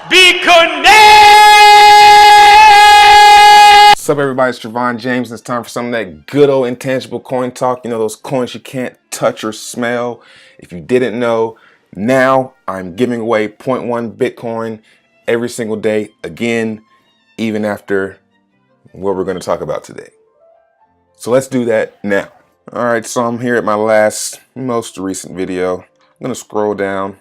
Be connected! What's up, everybody? It's Trevon James, and it's time for some of that good old intangible coin talk. You know, those coins you can't touch or smell. If you didn't know, now I'm giving away 0.1 Bitcoin every single day, again, even after what we're going to talk about today. So let's do that now. All right, so I'm here at my most recent video. I'm going to scroll down,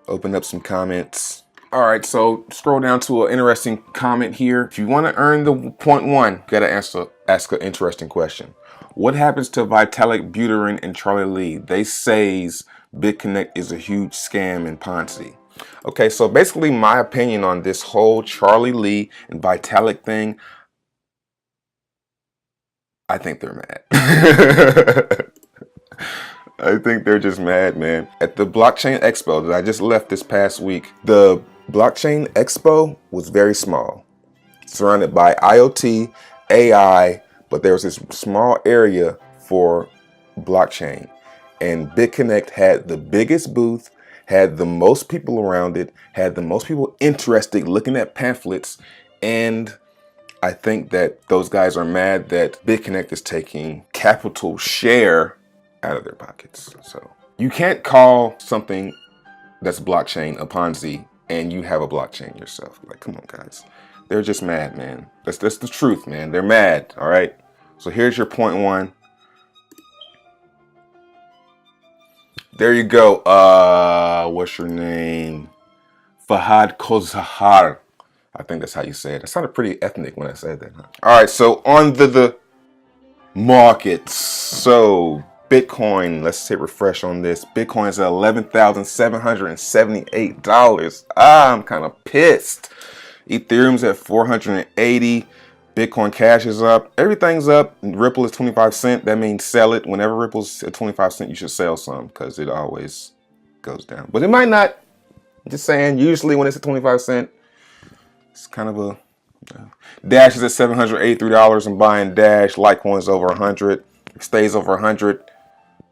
open up some comments. All right, so scroll down to an interesting comment here. If you want to earn the 0.1, you got to ask an interesting question. What happens to Vitalik Buterin and Charlie Lee? They says BitConnect is a huge scam and Ponzi. Okay, so basically my opinion on this whole Charlie Lee and Vitalik thing, I think they're mad. I think they're just mad, man. At the Blockchain Expo that I just left this past week, the Blockchain Expo was very small, surrounded by IoT, AI, but there was this small area for blockchain. And BitConnect had the biggest booth, had the most people around it, had the most people interested looking at pamphlets, and I think that those guys are mad that BitConnect is taking capital share out of their pockets. So you can't call something that's blockchain a Ponzi and you have a blockchain yourself. Like, come on, guys. They're just mad, man. That's the truth, man. They're mad, all right? So here's your 0.1. There you go. What's your name? Fahad Kozahar. I think that's how you say it. It sounded pretty ethnic when I said that. Huh? All right, so on the markets. So Bitcoin, let's hit refresh on this. Bitcoin is at $11,778. I'm kind of pissed. Ethereum's at 480. Bitcoin Cash is up. Everything's up. Ripple is 25 cents. That means sell it. Whenever Ripple's at 25 cents, you should sell some because it always goes down. But it might not. I'm just saying, usually when it's at 25 cents, it's kind of a... Dash is at $783. I'm buying Dash. Litecoin's over 100. If it stays over 100,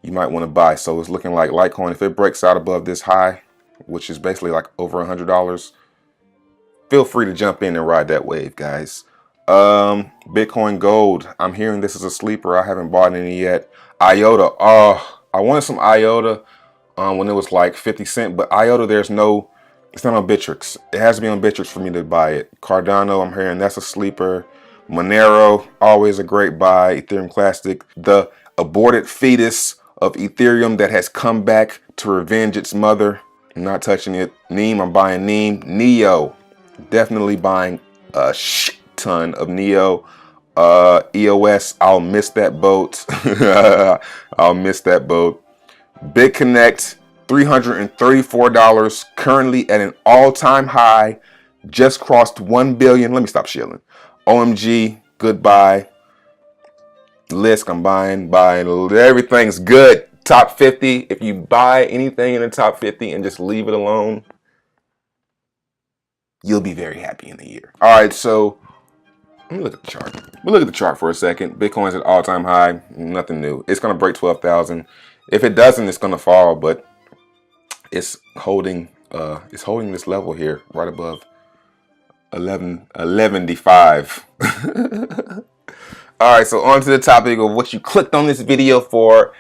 you might want to buy. So it's looking like Litecoin, if it breaks out above this high, which is basically like over $100, feel free to jump in and ride that wave, guys. Bitcoin Gold, I'm hearing this is a sleeper. I haven't bought any yet. IOTA, I wanted some IOTA when it was like 50 cents, but IOTA, it's not on Bittrex. It has to be on Bittrex for me to buy it. Cardano, I'm hearing that's a sleeper. Monero, always a great buy. Ethereum Classic, the aborted fetus of Ethereum that has come back to revenge its mother. I'm not touching it. Neem, I'm buying Neem. Neo, definitely buying a shit ton of Neo. EOS, I'll miss that boat. I'll miss that boat. BitConnect, $334, currently at an all-time high. Just crossed 1 billion. Let me stop shilling. OMG, goodbye. Lisk, I'm buying. Everything's good. Top 50. If you buy anything in the top 50 and just leave it alone, you'll be very happy in the year. All right, so let me look at the chart. We'll look at the chart for a second. Bitcoin's at all-time high. Nothing new. It's going to break 12,000. If it doesn't, it's going to fall, but it's holding this level here right above 11.5. All right, so on to the topic of what you clicked on this video for.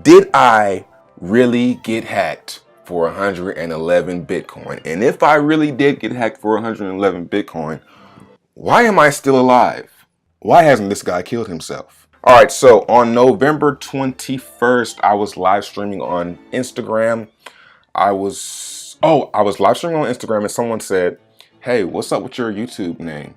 Did I really get hacked for 111 Bitcoin? And if I really did get hacked for 111 Bitcoin, why am I still alive? Why hasn't this guy killed himself? All right, so on November 21st, I was live streaming on Instagram. I was live streaming on Instagram and someone said, "Hey, what's up with your YouTube name?"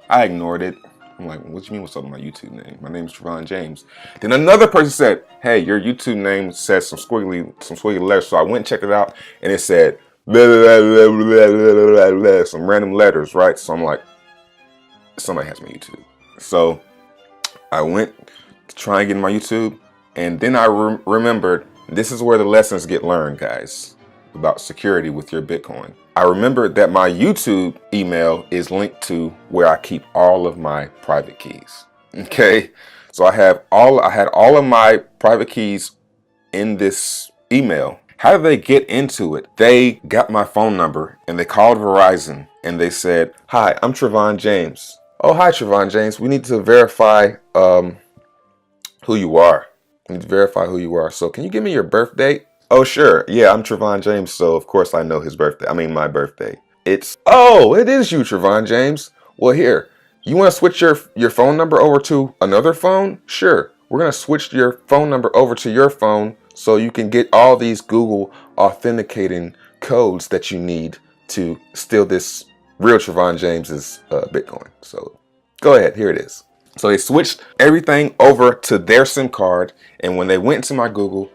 I ignored it. I'm like, "What do you mean what's up with my YouTube name? My name is Trevon James." Then another person said, "Hey, your YouTube name says some squiggly letters." So I went and checked it out and it said blah, blah, blah, blah, blah, blah, blah, some random letters, right? So I'm like, somebody has my YouTube. So I went to try and get my YouTube, and then I remembered this is where the lessons get learned, guys, about security with your Bitcoin. I remembered that my YouTube email is linked to where I keep all of my private keys. Okay, so I had all of my private keys in this email. How did they get into it? They got my phone number and they called Verizon and they said, "Hi, I'm Trevon James." "Oh, hi, Trevon James. We need to verify who you are. We need to verify who you are. So can you give me your birth date?" "Oh, sure. Yeah, I'm Trevon James, so of course I know his birthday. I mean, my birthday." "Oh, it is you, Trevon James. Well, here, you want to switch your phone number over to another phone? Sure. We're going to switch your phone number over to your phone so you can get all these Google authenticating codes that you need to steal this real Trevon James's Bitcoin. So go ahead, here it is." So they switched everything over to their SIM card, and when they went to my Google,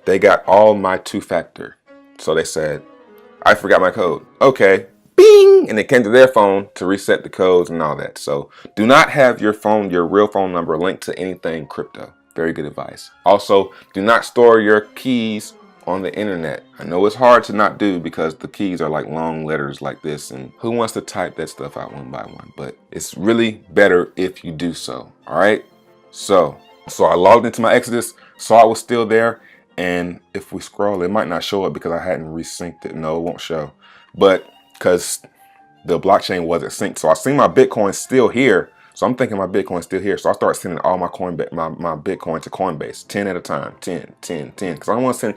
they got all my two-factor. So they said, "I forgot my code." "Okay." Bing! And it came to their phone to reset the codes and all that. So do not have your phone, your real phone number linked to anything crypto. Very good advice. Also, do not store your keys on the internet. I know it's hard to not do because the keys are like long letters like this, and who wants to type that stuff out one by one? But it's really better if you do so. All right. So I logged into my Exodus, saw it was still there, and if we scroll, it might not show up because I hadn't resynced it. No, it won't show, but because the blockchain wasn't synced. So I seen my Bitcoin still here. So I'm thinking my Bitcoin's still here. So I start sending all my my Bitcoin to Coinbase, 10 at a time, 10, 10, 10. Because I don't want to send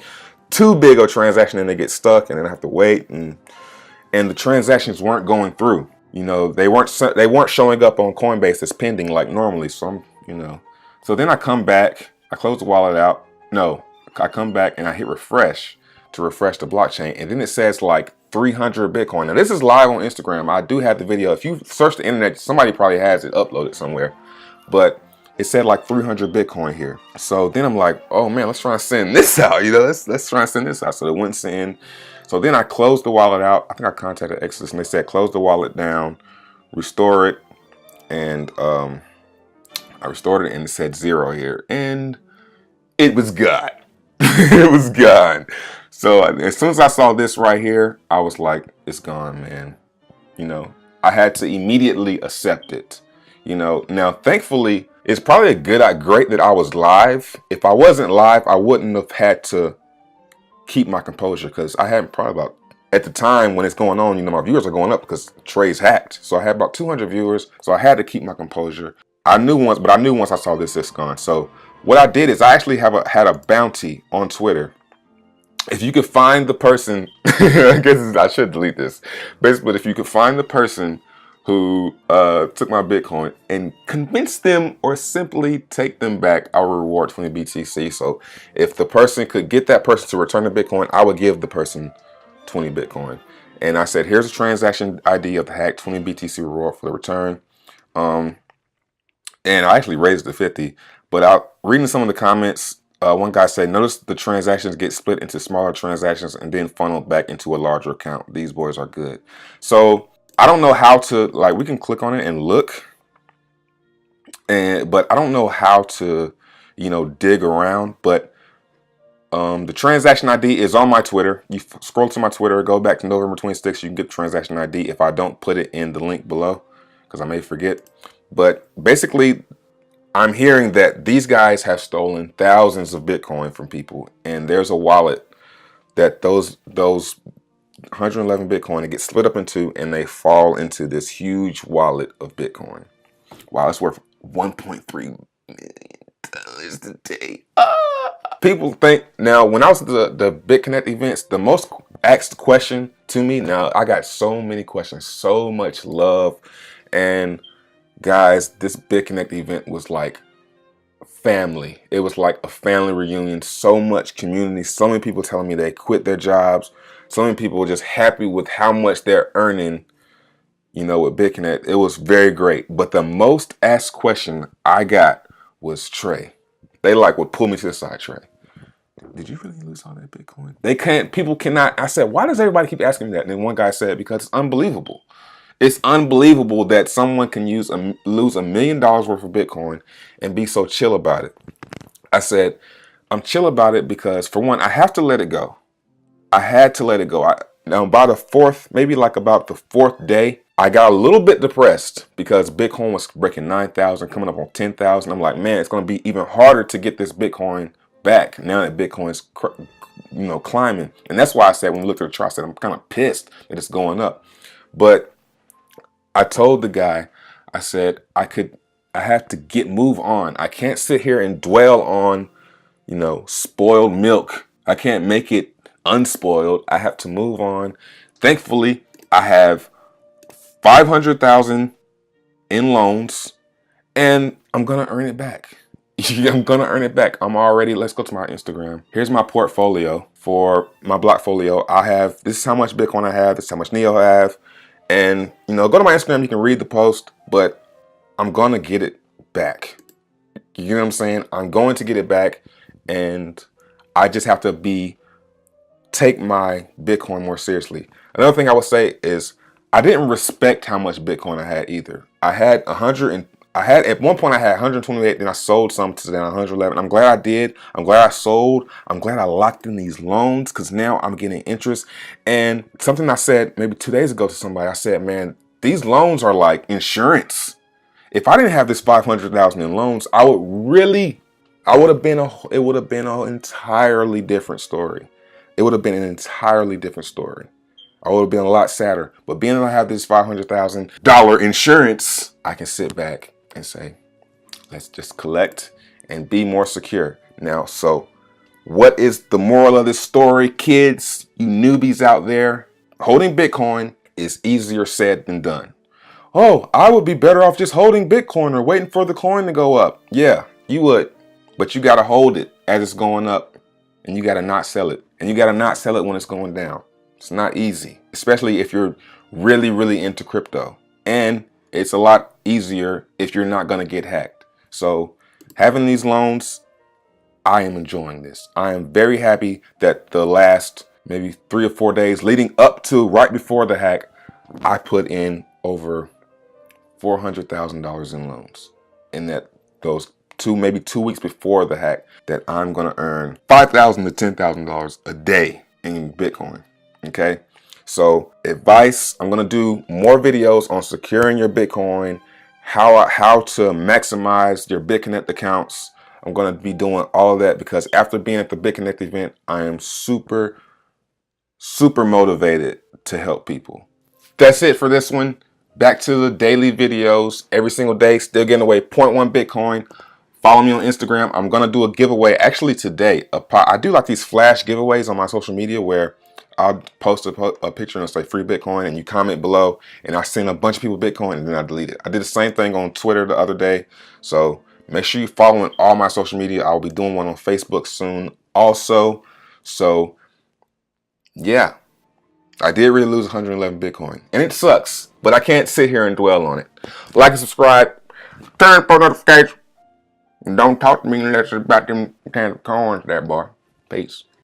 too big of a transaction and they get stuck and then I have to wait. And the transactions weren't going through. You know, they weren't showing up on Coinbase as pending like normally. So I'm, you know. So then I come back, I close the wallet out. No, I come back and I hit refresh to refresh the blockchain. And then it says like 300 Bitcoin. Now this is live on Instagram. I do have the video. If you search the internet, somebody probably has it uploaded somewhere. But it said like 300 Bitcoin here. So then I'm like, oh man, let's try and send this out. You know, let's try and send this out. So it wouldn't send. So then I closed the wallet out. I think I contacted Exodus and they said close the wallet down, restore it, and I restored it and it said 0 here, and it was gone. It was gone. So as soon as I saw this right here, I was like, it's gone, man. You know, I had to immediately accept it. You know, now thankfully, it's probably great that I was live. If I wasn't live, I wouldn't have had to keep my composure because I had probably about, at the time when it's going on, you know, my viewers are going up because Trey's hacked. So I had about 200 viewers. So I had to keep my composure. I knew once I saw this, it's gone. So what I did is I actually had a bounty on Twitter. If you could find the person, I guess I should delete this, but if you could find the person who took my Bitcoin and convince them or simply take them back, I will reward 20 BTC. So if the person could get that person to return the Bitcoin, I would give the person 20 Bitcoin. And I said, here's a transaction ID of the hack, 20 BTC reward for the return. And I actually raised it to 50, but reading some of the comments, one guy said, notice the transactions get split into smaller transactions and then funneled back into a larger account. These boys are good. So I don't know how to, like, we can click on it and look, but I don't know how to, you know, dig around. But the transaction ID is on my Twitter. You scroll to my Twitter, go back to November 26th. You can get the transaction ID if I don't put it in the link below because I may forget. But basically, I'm hearing that these guys have stolen thousands of Bitcoin from people, and there's a wallet that those 111 Bitcoin, it gets split up into, and they fall into this huge wallet of Bitcoin. Wow, it's worth $1.3 million today. People think, now when I was at the BitConnect events, the most asked question to me, now I got so many questions, so much love, and guys, this BitConnect event was like family. It was like a family reunion. So much community. So many people telling me they quit their jobs. So many people were just happy with how much they're earning, you know, with BitConnect. It was very great. But the most asked question I got was, Trey. They like would pull me to the side, Trey, did you really lose all that Bitcoin? People cannot. I said, why does everybody keep asking me that? And then one guy said, because it's unbelievable. It's unbelievable that someone can lose $1 million worth of Bitcoin and be so chill about it. I said, I'm chill about it because, for one, I have to let it go. I had to let it go. Now, by the fourth, maybe like about the fourth day, I got a little bit depressed because Bitcoin was breaking 9,000, coming up on 10,000. I'm like, man, it's going to be even harder to get this Bitcoin back now that Bitcoin's climbing. And that's why I said when we looked at the chart, I said I'm kind of pissed that it's going up. But I told the guy, I said I have to move on. I can't sit here and dwell on, spoiled milk. I can't make it unspoiled. I have to move on. Thankfully, I have 500,000 in loans, and I'm gonna earn it back. I'm gonna earn it back. Let's go to my Instagram. Here's my portfolio for my Blockfolio. This is how much Bitcoin I have, this is how much NEO I have. And go to my Instagram, you can read the post, but I'm gonna get it back. You know what I'm saying? I'm going to get it back, and I just have to take my Bitcoin more seriously. Another thing I would say is I didn't respect how much Bitcoin I had either. At one point I had 128, then I sold some to then 111. I'm glad I did. I'm glad I sold. I'm glad I locked in these loans because now I'm getting interest. And something I said maybe 2 days ago to somebody, I said, man, these loans are like insurance. If I didn't have this 500,000 in loans, it would have been an entirely different story. It would have been an entirely different story. I would have been a lot sadder. But being that I have this $500,000 insurance, I can sit back and say, let's just collect and be more secure. Now, so what is the moral of this story, kids, you newbies out there? Holding Bitcoin is easier said than done. Oh, I would be better off just holding Bitcoin or waiting for the coin to go up. Yeah, you would. But you got to hold it as it's going up, and you got to not sell it. And you got to not sell it when it's going down. It's not easy, especially if you're really, really into crypto. And it's a lot easier if you're not going to get hacked. So having these loans, I am enjoying this. I am very happy that the last maybe 3 or 4 days leading up to right before the hack, I put in over $400,000 in loans. And that those maybe 2 weeks before the hack, that I'm going to earn $5,000 to $10,000 a day in Bitcoin. Okay, so advice, I'm going to do more videos on securing your Bitcoin, how to maximize your BitConnect accounts. I'm going to be doing all of that because after being at the BitConnect event, I am super, super motivated to help people. That's it for this one. Back to the daily videos every single day, still getting away 0.1 Bitcoin. Follow me on Instagram. I'm going to do a giveaway actually today. I do like these flash giveaways on my social media where I'll post a picture and say free Bitcoin and you comment below and I send a bunch of people Bitcoin and then I delete it. I did the same thing on Twitter the other day. So make sure you're following all my social media. I'll be doing one on Facebook soon also. So yeah, I did really lose 111 Bitcoin and it sucks, but I can't sit here and dwell on it. Like and subscribe, turn on notifications, and don't talk to me unless it's about them kind of coins there, boy. Peace.